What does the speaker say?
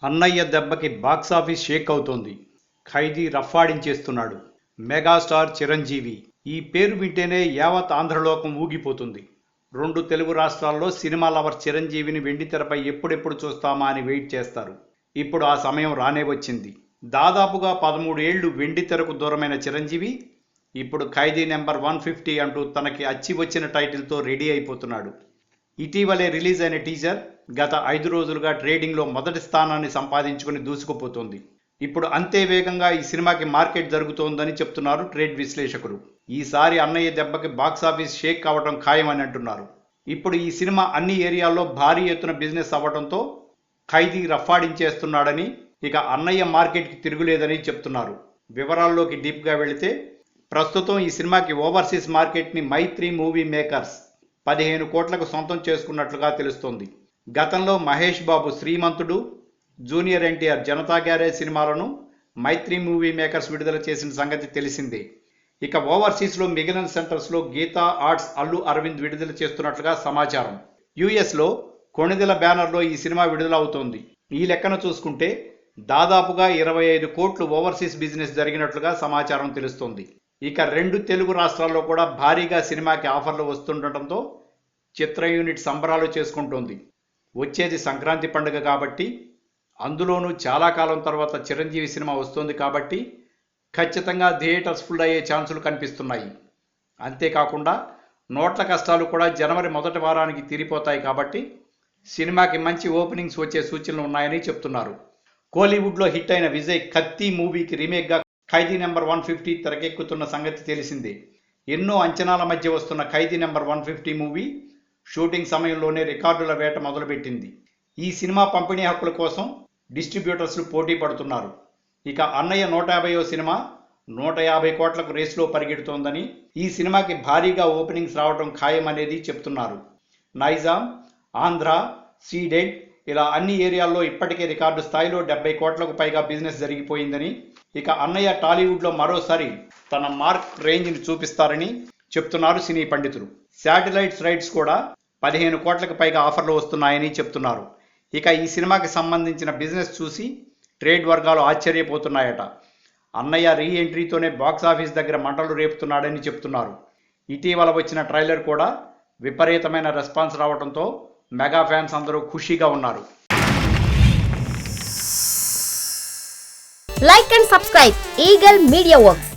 అన్నయ్య దెబ్బకి బాక్సాఫీస్ షేక్ అవుతోంది. ఖైదీ రఫ్ఫాడించేస్తున్నాడు. మెగాస్టార్ చిరంజీవి. ఈ పేరు వింటేనే యావత్ ఆంధ్రలోకం ఊగిపోతుంది. 2 తెలుగు రాష్ట్రాల్లో సినిమా లవర్ చిరంజీవిని వెండితెరపై ఎప్పుడెప్పుడు చూస్తామా అని వెయిట్ చేస్తారు. ఇప్పుడు ఆ సమయం రానే వచ్చింది. దాదాపుగా 13 ఏళ్లు వెండితెరకు దూరమైన చిరంజీవి ఇప్పుడు ఖైదీ నెంబర్ 150 అంటూ తనకి అచ్చి వచ్చిన టైటిల్తో రెడీ అయిపోతున్నాడు. ఇటీవలే రిలీజ్ అయిన టీజర్ గత 5 రోజులుగా ట్రేడింగ్లో మొదటి స్థానాన్ని సంపాదించుకుని దూసుకుపోతోంది. ఇప్పుడు అంతే వేగంగా ఈ సినిమాకి మార్కెట్ జరుగుతోందని చెప్తున్నారు ట్రేడ్ విశ్లేషకులు. ఈసారి అన్నయ్య దెబ్బకి బాక్సాఫీస్ షేక్ కావడం ఖాయమని అంటున్నారు. ఇప్పుడు ఈ సినిమా అన్ని ఏరియాల్లో భారీ ఎత్తున బిజినెస్ అవ్వడంతో ఖైదీ రఫ్ఫాడించేస్తున్నాడని, ఇక అన్నయ్య మార్కెట్కి తిరుగులేదని చెప్తున్నారు. వివరాల్లోకి డీప్గా వెళితే ప్రస్తుతం ఈ సినిమాకి ఓవర్సీస్ మార్కెట్ని మైత్రి మూవీ మేకర్స్ 15 కోట్లకు సొంతం చేసుకున్నట్లుగా తెలుస్తోంది. గతంలో మహేష్ బాబు శ్రీమంతుడు, జూనియర్ ఎన్టీఆర్ జనతా గ్యారేజ్ సినిమాలను మైత్రి మూవీ మేకర్స్ విడుదల చేసిన సంగతి తెలిసిందే. ఇక ఓవర్సీస్లో మిగిలిన సెంటర్స్లో గీతా ఆర్ట్స్ అల్లు అరవింద్ విడుదల చేస్తున్నట్లుగా సమాచారం. యుఎస్లో కొణిదెల బ్యానర్లో ఈ సినిమా విడుదల అవుతోంది. ఈ లెక్కన చూసుకుంటే దాదాపుగా 25 కోట్లు ఓవర్సీస్ బిజినెస్ జరిగినట్లుగా సమాచారం తెలుస్తోంది. ఇక 2 తెలుగు రాష్ట్రాల్లో కూడా భారీగా సినిమాకి ఆఫర్లు వస్తుండటంతో చిత్ర యూనిట్ సంబరాలు చేసుకుంటోంది. వచ్చేది సంక్రాంతి పండుగ కాబట్టి, అందులోనూ చాలా కాలం తర్వాత చిరంజీవి సినిమా వస్తోంది కాబట్టి ఖచ్చితంగా థియేటర్స్ ఫుల్ అయ్యే ఛాన్సులు కనిపిస్తున్నాయి. అంతేకాకుండా నోట్ల కష్టాలు కూడా జనవరి మొదటి వారానికి తీరిపోతాయి కాబట్టి సినిమాకి మంచి ఓపెనింగ్స్ వచ్చే సూచనలు ఉన్నాయని చెప్తున్నారు. కోలీవుడ్లో హిట్ అయిన విజయ్ కత్తి మూవీకి రీమేక్గా ఖైదీ నెంబర్ 150 తెరకెక్కుతున్న సంగతి తెలిసిందే. ఎన్నో అంచనాల మధ్య వస్తున్న ఖైదీ నెంబర్ 150 మూవీ షూటింగ్ సమయంలోనే రికార్డుల వేట మొదలుపెట్టింది. ఈ సినిమా పంపిణీ హక్కుల కోసం డిస్ట్రిబ్యూటర్స్లు పోటీ పడుతున్నారు. ఇక అన్నయ్య 150వ సినిమా 150 కోట్లకు రేసులో పరిగెడుతోందని, ఈ సినిమాకి భారీగా ఓపెనింగ్స్ రావడం ఖాయమనేది చెప్తున్నారు. నైజాం, ఆంధ్ర, సీడెడ్ ఇలా అన్ని ఏరియాల్లో ఇప్పటికే రికార్డు స్థాయిలో 70 కోట్లకు పైగా బిజినెస్ జరిగిపోయిందని, ఇక అన్నయ్య టాలీవుడ్లో మరోసారి తన మార్క్ రేంజ్ని చూపిస్తారని చెప్తున్నారు సినీ పండితులు. శాటిలైట్స్ రైట్స్ కూడా 15 కోట్లకు పైగా ఆఫర్లు వస్తున్నాయని చెప్తున్నారు. ఇక ఈ సినిమాకి సంబంధించిన బిజినెస్ చూసి ట్రేడ్ వర్గాలు ఆశ్చర్యపోతున్నాయట. అన్నయ్య రీ ఎంట్రీతోనే బాక్సాఫీస్ దగ్గర మంటలు రేపుతున్నాడని చెప్తున్నారు. ఇటీవల వచ్చిన ట్రైలర్ కూడా విపరీతమైన రెస్పాన్స్ రావడంతో మెగా ఫ్యాన్స్ అందరూ ఖుషీగా ఉన్నారు. Like and subscribe Eagle Media Works.